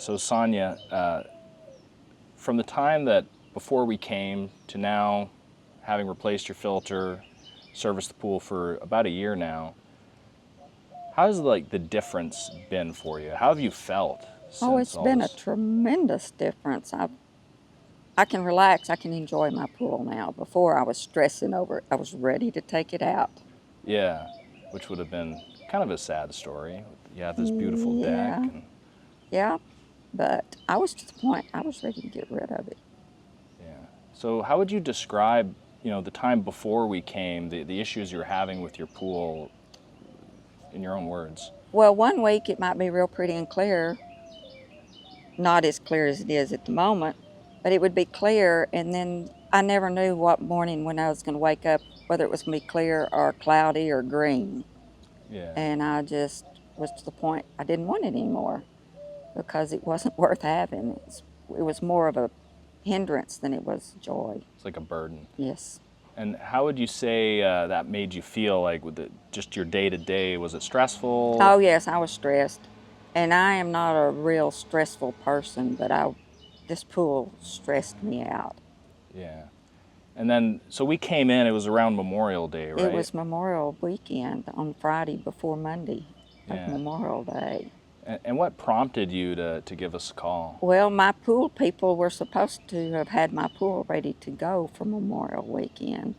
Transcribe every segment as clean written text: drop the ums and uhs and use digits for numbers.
So Sonja, from the time that before we came to now, having replaced your filter, serviced the pool for about a year now, how's like the difference been for you? How have you felt Oh, since it's all been a this? tremendous difference. I can relax. I can enjoy my pool now. Before I was stressing over it. I was ready to take it out. Yeah, which would have been kind of a sad story. You have this beautiful deck, Yeah, and yeah. But I was to the point I was ready to get rid of it. yeah. So how would you describe, the time before we came, the issues you were having with your pool, in your own words? Well, one week it might be real pretty and clear, not as clear as it is at the moment, but it would be clear, and then I never knew what morning when I was going to wake up, whether it was going to be clear or cloudy or green. Yeah, And I just was to the point I didn't want it anymore because it wasn't worth having. It was more of a hindrance than it was joy. it's like a burden. Yes. And how would you say that made you feel, like with just your day to day? Was it stressful? Oh, yes, I was stressed. And I am not a real stressful person, but this pool stressed me out. Yeah. And then, so we came in, it was around Memorial Day, It right? was Memorial weekend on Friday before Monday of Yeah. Memorial Day. And what prompted you to give us a call? Well, my pool people were supposed to have had my pool ready to go for Memorial weekend,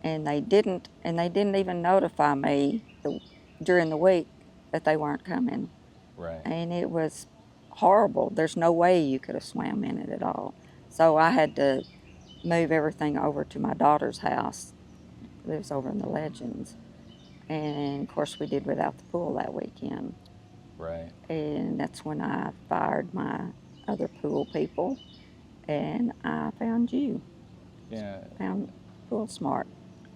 and they didn't even notify me during the week that they weren't coming. Right. And it was horrible. There's no way you could have swam in it at all. So I had to move everything over to my daughter's house. It lives over in the Legends. And of course, we did without the pool that weekend. Right. And that's when I fired my other pool people and I found you, Yeah. found Pool Smart.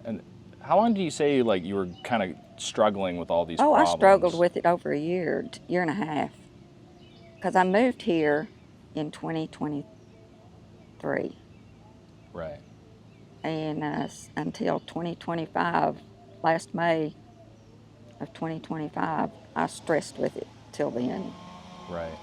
And how long do you say, like, you were kind of struggling with all these Oh, I struggled problems? with it over a year and a half, because I moved here in 2023. Right. And until 2025, last May of 2025, I stressed with it till then. Right.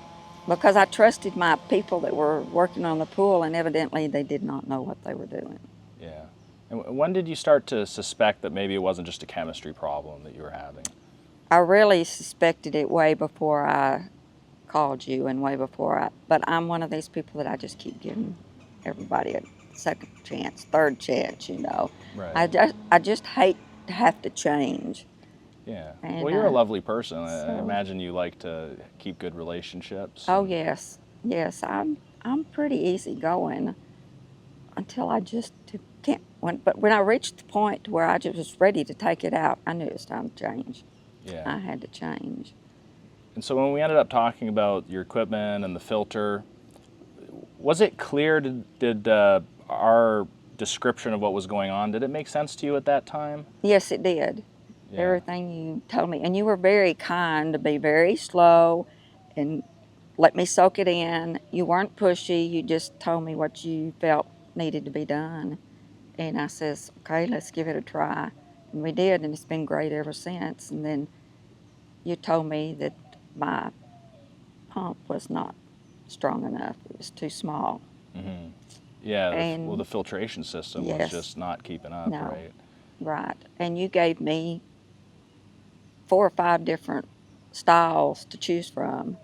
Because I trusted my people that were working on the pool, and evidently they did not know what they were doing. Yeah. And when did you start to suspect that maybe it wasn't just a chemistry problem that you were having? I really suspected it way before I called you and way before but I'm one of these people that I just keep giving everybody a second chance, third chance. Right. I just hate to have to change. Yeah. Well, And you're a lovely person. I so, imagine you like to keep good relationships. oh And yes, yes, I'm pretty easygoing until I just can't. But when I reached the point where I just was ready to take it out, I knew it was time to change. yeah. I had to change. And so when we ended up talking about your equipment and the filter, was it clear? Did our description of what was going on, did it make sense to you at that time? Yes, it did. Yeah. Everything you told me, and you were very kind to be very slow and let me soak it in. You weren't pushy. You just told me what you felt needed to be done. And I says, okay, let's give it a try. And we did, and it's been great ever since. And then you told me that my pump was not strong enough. It was too small. Hmm. Yeah. Well, the And filtration system was yes, just not keeping up, no, right? right. And you gave me 4 or 5 different styles to choose from.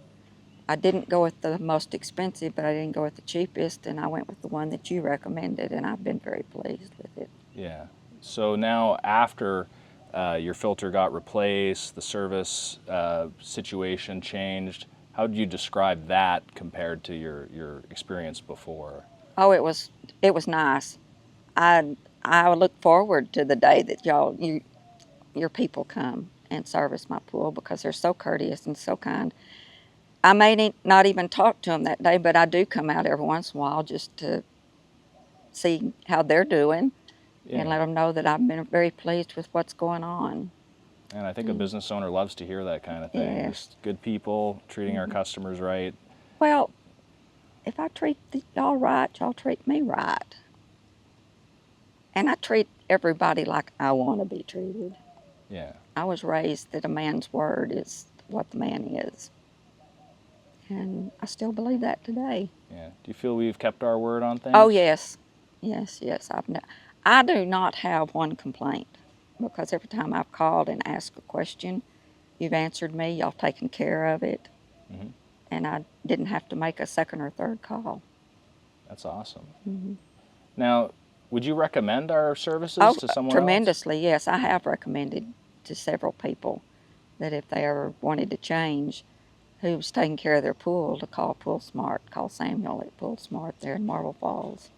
I didn't go with the most expensive, but I didn't go with the cheapest, and I went with the one that you recommended, and I've been very pleased with it. Yeah. So now, after your filter got replaced, the service situation changed. How do you describe that compared to your experience before? Oh, it was nice. I look forward to the day that your people come and service my pool because they're so courteous and so kind. I may not even talk to them that day, but I do come out every once in a while just to see how they're doing and Yeah. let them know that I've been very pleased with what's going on. And I think a And business owner loves to hear that kind of thing. yes. Just good people treating our Mhm. customers right. Well, if I treat y'all right, y'all treat me right. And I treat everybody like I want to be treated. Yeah. I was raised that a man's word is what the man is. And I still believe that today. Yeah. Do you feel we've kept our word on things? Oh, yes. Yes, yes. I do not have one complaint because every time I've called and asked a question, you've answered me, y'all taken care of it, Mm-hmm. and I didn't have to make a second or third call. That's awesome. Mm-hmm. Now, would you recommend our services Oh, to someone else? tremendously, yes. I have recommended to several people that if they ever wanted to change who's taking care of their pool, to call Pool Smart, call Samuel at Pool Smart there in Marble Falls.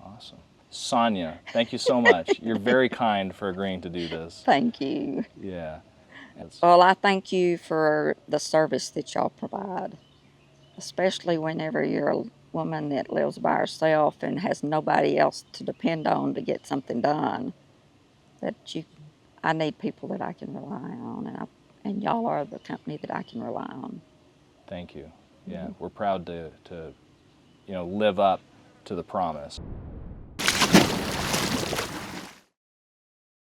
Awesome. Sonja, thank you so much. You're very kind for agreeing to do this. Thank you. Yeah. Well, I thank you for the service that y'all provide, especially whenever you're a woman that lives by herself and has nobody else to depend on to get something done. I need people that I can rely on, and y'all are the company that I can rely on. Thank you. Yeah, we're proud to live up to the promise.